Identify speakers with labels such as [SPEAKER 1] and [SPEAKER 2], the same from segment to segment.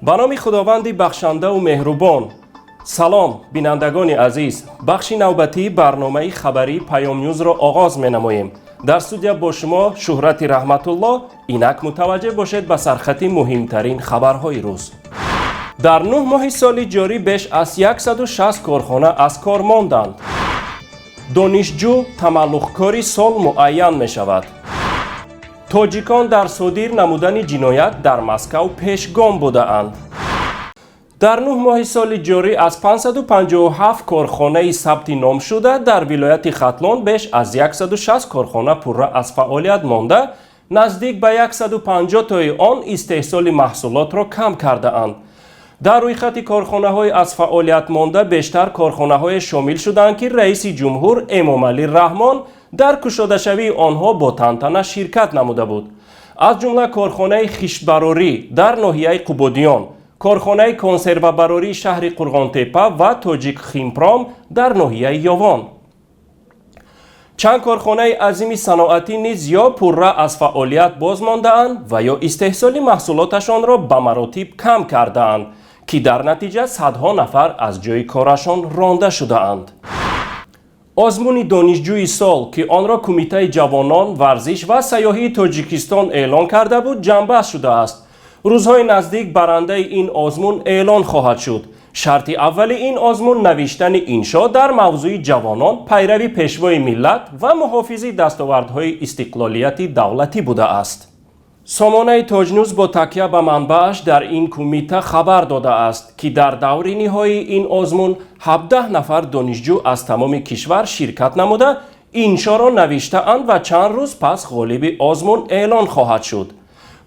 [SPEAKER 1] به نام خداوند بخشنده و مهربان. سلام بینندگان عزیز، بخش نوبتی برنامه خبری پیام نیوز را آغاز می نماییم. در استودیو با شما شهرت رحمت الله. اینک متوجه باشید به سرختی مهمترین خبرهای روز. در 9 ماه سالی جاری بیش از 160 کارخانه از کار ماندند. دانشجو-тамаллуқкори سال مуайян мешавад. тоҷикон در содир намудани ҷиноят در Маскав пешгом будаанд. در 9 ماه سال جاری از 557 کارخانه ثبت نام شده در ولایت ختلان بیش از 160 کارخانه پرره از فعالیت مانده، نزدیک به 150 تای آن استحصال محصولات را کم کرده اند. در روی خط کارخانه های از فعالیت مانده بیشتر کارخانه های شامل شدند که رئیس جمهور امامعلی رحمان در کشاده شوی آنها با تنتنه شرکت نموده بود. از جمله کارخانه خشتبراری در ناحیه قبادیان، کارخانه کنسرو براری شهر قرغانتپه و تاجیک خیمپرام در ناحیه یاوان. چند کارخانه عظیم صنعتی نیز یا پرره از فعالیت باز مانده‌اند و یا استحصال محصولاتشان را به مراتب کم کرده‌اند که در نتیجه صدها نفر از جای کارشان رانده شده‌اند. آزمون دانشجوی سال که آن را کمیته جوانان، ورزش و سیاحی تاجیکستان اعلان کرده بود جنبش شده است. روزهای نزدیک برنده این آزمون اعلان خواهد شد. شرط اول این آزمون نوشتن انشا در موضوع جوانان، پیروی پیشوای ملت و محافظت دستاوردهای استقلالیت دولتی بوده است. سامانه تاج نیوز با تکیه به منبعش در این کمیته خبر داده است که در دور نهایی این آزمون 17 نفر دانشجو از تمام کشور شرکت نموده انشا را نوشته اند و چند روز پس غالب آزمون اعلان خواهد شد.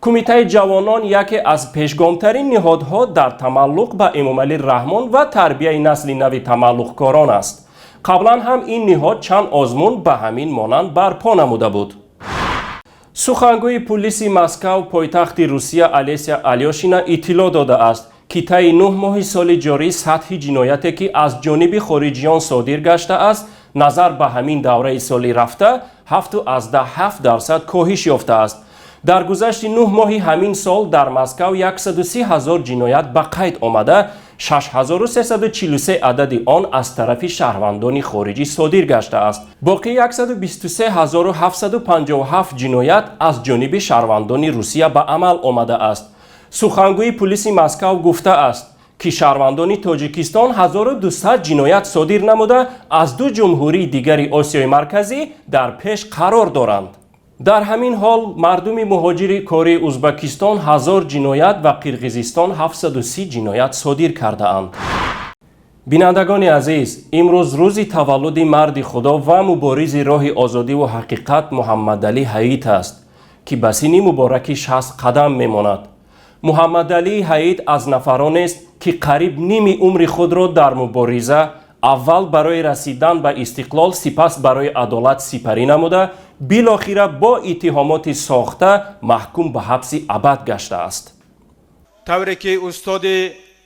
[SPEAKER 1] کمیته جوانان یکی از پیشگامترین نهادها در تملق به امامعلی رحمان و تربیت نسل نو تملقکاران است. قبلا هم این نهاد چند آزمون به همین مانند برپا نموده بود. سخنگوی پلیس مسکو پایتخت روسیه الکسیا الیاشینا اطلاع داده است که طی 9 ماه سال جاری سطح جنایتی که از جانب خارجیان صادر گشته است نظر به همین دوره سالی رفته 7.7% کاهش یافته است. در گذشت 9 ماه همین سال در مسکو 130,000 جنایت به قید آمده، 6,343 عدد آن از طرف شهروندان خارجی صادر گشته است. باقی 123,757 جنایت از جانب شهروندان روسیه به عمل آمده است. سخنگوی پلیس مسکو گفته است که شهروندان تاجیکستان 1200 جنایت صادر نموده از دو جمهوری دیگر آسیای مرکزی در پیش قرار دارند. در همین حال مردم مهاجر کاری ازبکستان 1000 جنایت و قرقیزستان 730 جنایت صادر کرده اند. بینندگان عزیز، امروز روز تولد مرد خدا و مبارز راه آزادی و حقیقت محمد علی حیات است که به سن مبارک 60 قدم میماند. محمد علی حیات از نفران است که قریب نیم عمر خود را در مبارزه، اول برای رسیدن به استقلال سپس برای عدالت سپری نموده، بالاخره با اتهامات ساخته محکوم به حبس ابد گشته است.
[SPEAKER 2] طوری که استاد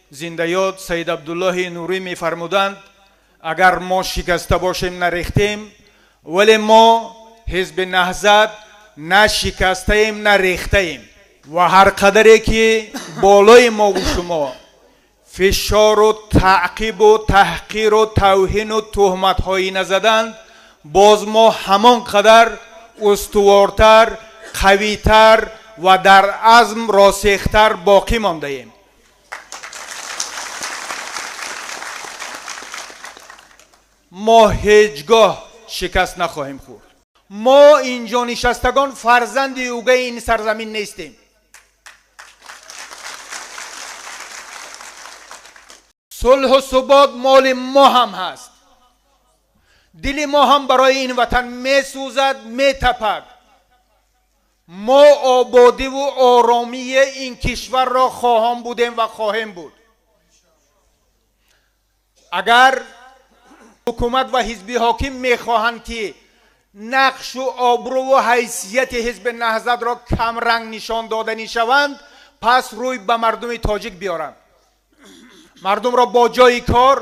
[SPEAKER 2] زنده‌یاد سید عبدالله نوری می‌فرمودند اگر ما شکسته باشیم نریختیم، ولی ما حزب نهضت نه شکسته ایم نه ریخته ایم و هر قدری که بالای ما و شما فشار و تعقیب و تحقیر و توهین و تهمت هایی نزدند، باز ما همان قدر استوارتر، قویتر و در عزم راسختر باقی مانده ایم. ما هیچگاه شکست نخواهیم خورد. ما اینجا نشستگان فرزند اوگه این سرزمین نیستیم. صلح و ثبات مال ما هم هست. دل ما هم برای این وطن می سوزد، می تپد. ما آبادی و آرامی این کشور را خواهان بودیم و خواهیم بود. اگر حکومت و حزب حاکم می خواهند که نقش و آبرو و حیثیت حزب نهضت را کم رنگ نشان دادنی شوند، پس روی به مردم تاجیک بیارند. مردم را با جای کار،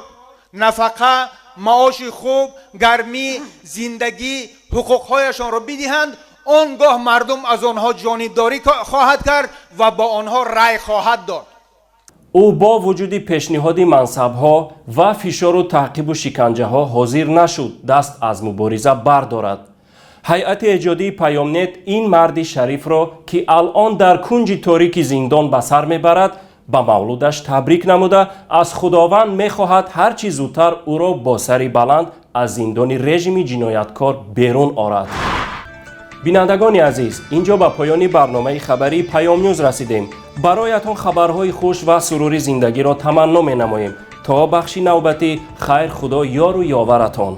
[SPEAKER 2] نفقه، معاش خوب، گرمی، زندگی، حقوقهایشان را بدهند، آنگاه مردم از آنها جانبداری خواهد کرد و با آنها رأی خواهد داد.
[SPEAKER 1] او با وجود پیشنهاد منصب‌ها و فشار و تعقیب و شکنجه‌ها حاضر نشد دست از مبارزه بردارد. هیئت ایجادی پیامنت این مرد شریف را که الان در کنج تاریک زندان به سر میبرد به مولودش تبریک نموده از خداوند میخواهد هرچی زودتر او را با سری بلند از زندان رژیم جنایتکار بیرون آورد. بینندگان عزیز، اینجا به پایان برنامه خبری پیام نیوز رسیدیم. برایتان خبرهای خوش و سروری زندگی را تمنا می نماییم. تا بخش نوبتی، خیر خدا یار و یاورتان.